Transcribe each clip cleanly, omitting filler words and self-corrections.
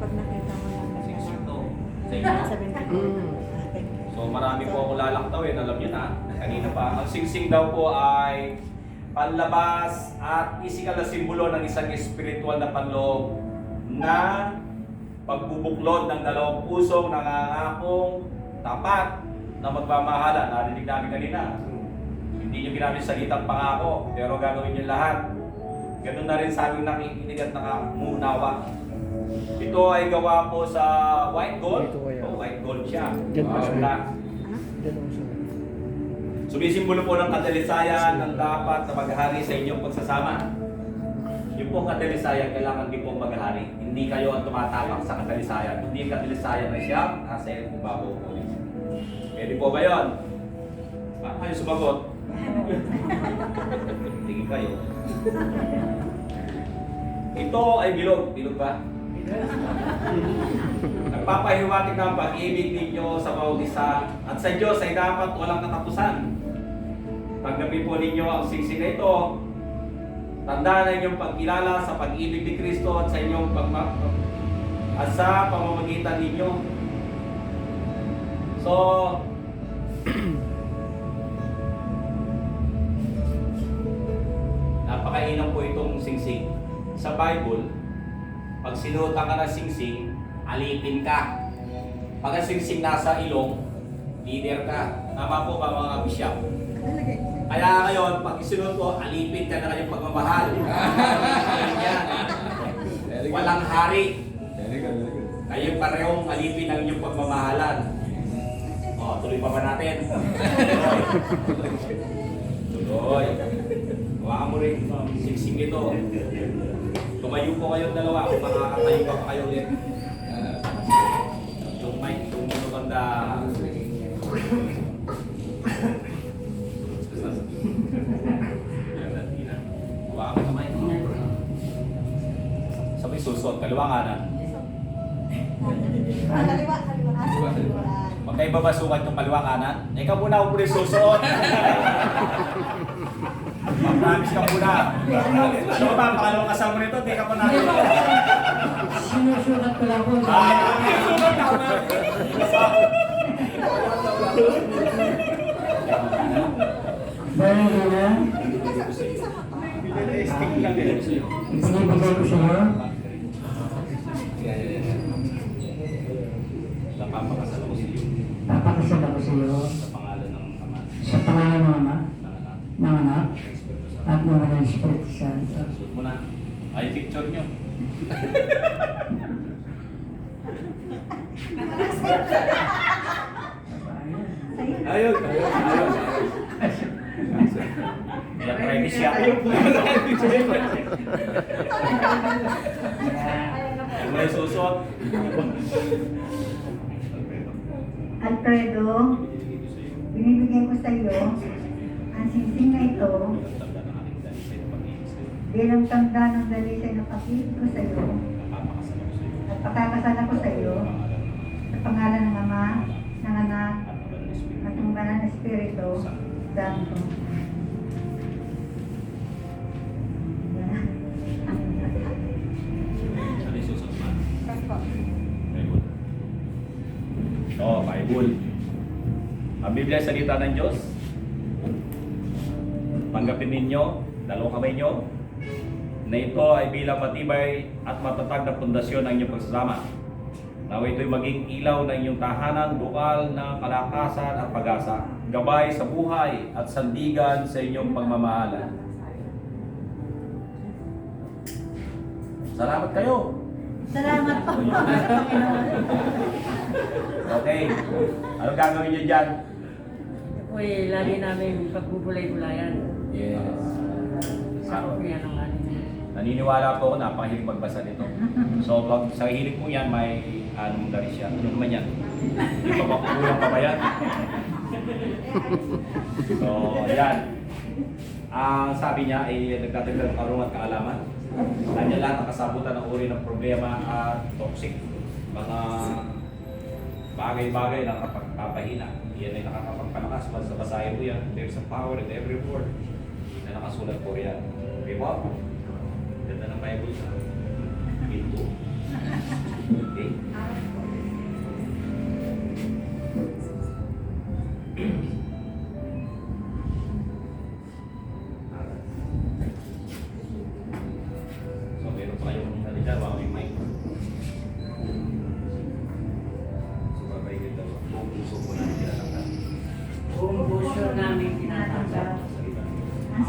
pag nakita mo lang. Singsing to. Sa inyo. Sabi ko, thank you. So marami po ako lalaktawin, alam niyo na. Kanina pa. Ang singsing daw po ay panlabas at physical na simbolo ng isang espiritual na panloob na pagbubuklod ng dalawang pusong nangangakong tapat na magmamahala. Narinig namin kanina. Hindi nyo ginamit salitang pangako, pero gagawin nyo lahat. Ganun na rin sa aming nakikinig at nakamunawa. Ito ay gawa po sa white gold. Oh, white gold siya. Black. Sumisimbolo po ng kadalisayan ng dapat na maghari sa inyong pagsasama. Yung pong kadalisayan, kailangan din pong maghari. Hindi kayo ang tumatapak sa kadalisayan. Hindi yung kadalisayan na siya, nasa iyo kung bago po. Pwede po ba yun? Bakit kayo sumagot? Tingin kayo. Ito ay bilog. Bilog ba? Nagpapahiwatig ng pag-ibig ninyo sa bawat isa at sa Diyos ay dapat walang katapusan. Tanggapin po ninyo ang singsing na ito. Tandaan na inyong pagkilala sa pag-ibig ni Kristo at sa inyong at sa pamamagitan ninyo. So, napakainam po itong singsing. Sa Bible, pag sinuotan ka ng singsing, alipin ka. Pag ang singsing nasa ilong, leader ka. Tama po ba mga bishop? Kaya ngayon, pag isinuot ko, alipin ka na kanyang pagmamahal. Walang hari. Kayo parehong alipin ang inyong pagmamahalan. O, tuloy pa ba natin? Tuloy. Hawakan mo rin. Singsing ito. Tumayo po kayong dalawa kung makakatayo pa kayo ulit. Yung mic, yung banda. Hawakan mo kamay. Sabay susot, kaliwa kanan. Kaliwa. Magkaiba ba sukat yung kaliwa kanan? Ikaw muna ako rin susuot. Mag-promise ka muna. Ano ba? Pakalawang kasama nito, di ka pa natin. Sinusulat ko lang po. Sinusulat ako na. Dahil na, Stick lang din sa'yo. ibinibigay ko sa'yo. Napapakasal ako sa iyo. Papakasal ako sa'yo Sa pangalan ng Ama, sa pangalan ng Ama, ng Anak, ng Anak, ng Espiritu Santo. at ng Mga Espiritu Santo. Suot mo na. Ay, picture nyo. Ayun. Kaya premise siya. Ano yung susot? Alfredo, binibigyan ko sa iyo ang singsing na ito bilang tanda ng dalisay na pag-ibig ko sa iyo at pakakasal ako sa iyo sa pangalan ng Ama, ng Anak, at ng Banal na Espiritu Santo. Ano yung susot man? Bible. Oo, Bible. Ang Biblia ay salita ng Diyos. Tanggapin ninyo, dalawang kamay nyo, na ito ay bilang matibay at matatag na pundasyon ng inyong pagsasama. Nawa ito'y maging ilaw ng inyong tahanan, bukal na kalakasan at pag-asa, gabay sa buhay at sandigan sa inyong pagmamahala. Salamat kayo! Salamat po. Okay. Ano gagawin nyo dyan? Uy, lagi namin pagbubulay-bulayan. Yes. Sa yan ang ano. Naniniwala po ako, napakahilig magbasa nito. So, pag sa hilig mo yan, may anong dari siya. Ano naman yan? Hindi pa ba kulang pa ba yan? So, yan. Ang sabi niya ay nagtatagdag ng karungan at kaalaman. Kanya lahat ang kasabutan ng uri ng problema at toxic. Mga bagay-bagay na nakapagpapahina. Yan ay nakakapagpalakas. Basta basahin mo yan. There's a power in every word na nakasulat po yan. Okay po? Ganda ng Bible sa pinto.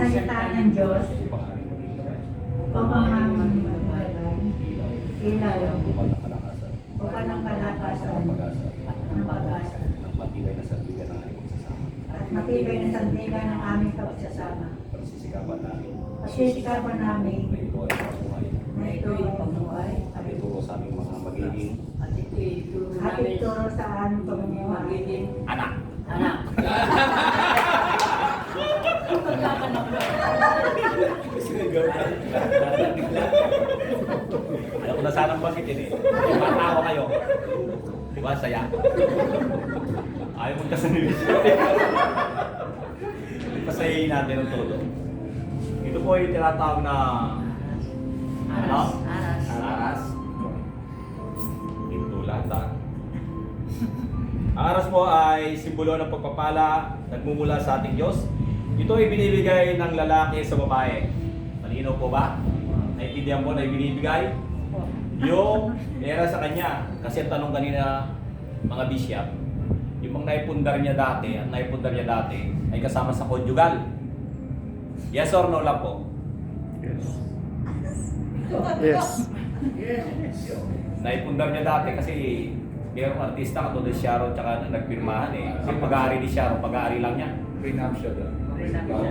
salita ng Diyos upang aming magbabalan, ilaw, upang ng kalakasan, ng pag-asa, ng matibay na sandigan ng aming pagsasama. at matibay na sandigan ng aming pagsasama. Pagsisikapan namin Pasisikapan namin na ito ay pabuhay na ito'y pamumuhay at ituro sa aming mga magiging at ituro sa aming pamumuhay. anak. Anak. Ayaw ko na sanang banggitin eh. Matawa kayo. Di ba? Saya. Ayaw mo kasi pasayayin natin ang todo. Ito po yung tinatawag na Aras. Aras. aras. Ito lahat ha. Ang aras po ay simbolo ng pagpapala, nagmumula sa ating Diyos. Ito ay binibigay ng lalaki sa babae. Malinaw po ba? Naintindihan mo na ibinibigay? Yung era sa kanya. Kasi ang tanong kanina, mga bishop, yung mga naipundar niya dati, ang naipundar niya dati, ay kasama sa conjugal. Yes or no lang po? Yes. Naipundar niya dati kasi mayroong artista katulad ni Sharon tsaka nagpirmahan eh. Kasi pag-aari ni Sharon, pag-aari lang niya. Prenup siya doon.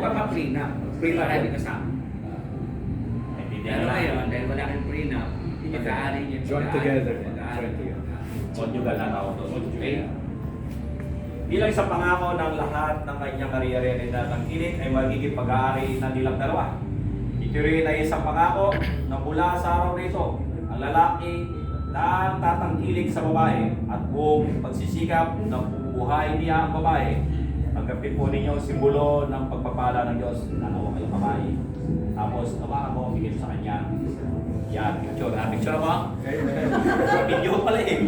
Pagka-prenup. Prenup hindi kasama. Naintindihan Pero na ngayon, dahil wala kang prenup, pag-aari niya. Join together. Pag-aari. Join together. conjugal na tawag doon. Okay? Bilang isang pangako ng lahat ng kanyang kariyere na tangkilik ay magiging pag-aari ng nilang dalawa. Ito rin ay isang pangako na mula sa araw na ito, ang lalaki na tatangkilik sa babae at buong pagsisikap ng bubuhay niya ang babae. Tanggapin po ninyo ang simbolo ng pagpapala ng Diyos. Nanawa kayo babae. Tapos tawakan mo, bigyan sa kanya. Yan, picture. Picture mo? Video pala eh.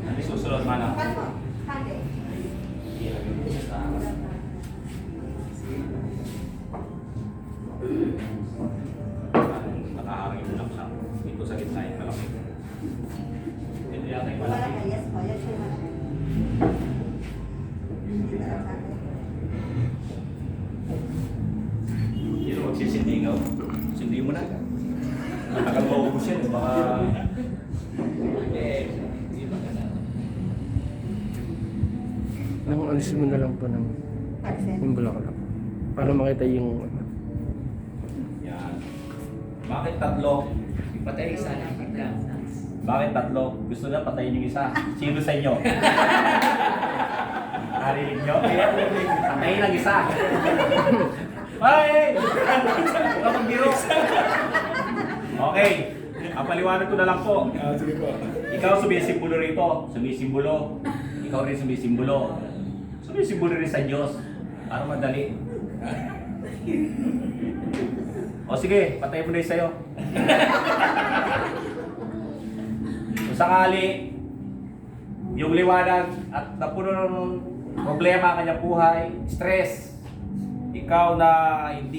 Ano susunod man ah? Ilagay mo siya sa nakaharang yung lang lang. Dito sa gitna yung malaki. Ito yata yung malaki. Sino magsisindigaw? Sindi mo na. Matagal maubos yan. Baka... Nang alisin mo na lang po ng yung bulaklak. Para makita yung Yan. Bakit tatlo? Patay isa na. Bakit tatlo? Gusto na patayin yung isa. Sino sa inyo? Narinig nyo? Patayin lang isa. Ay! Huwag ka magbiro. Okay. Ang paliwanag ko na lang po. sige po. Ikaw sumisimbolo rito. Sumisimbolo. Ikaw rin sumisimbolo. Sumisimbolo rin sa Diyos. Para madali. O sige, patay mo na yung sa'yo. Kung sakali, yung liwanag at napuno ng problema ang kanyang buhay, stress, ikaw na hindi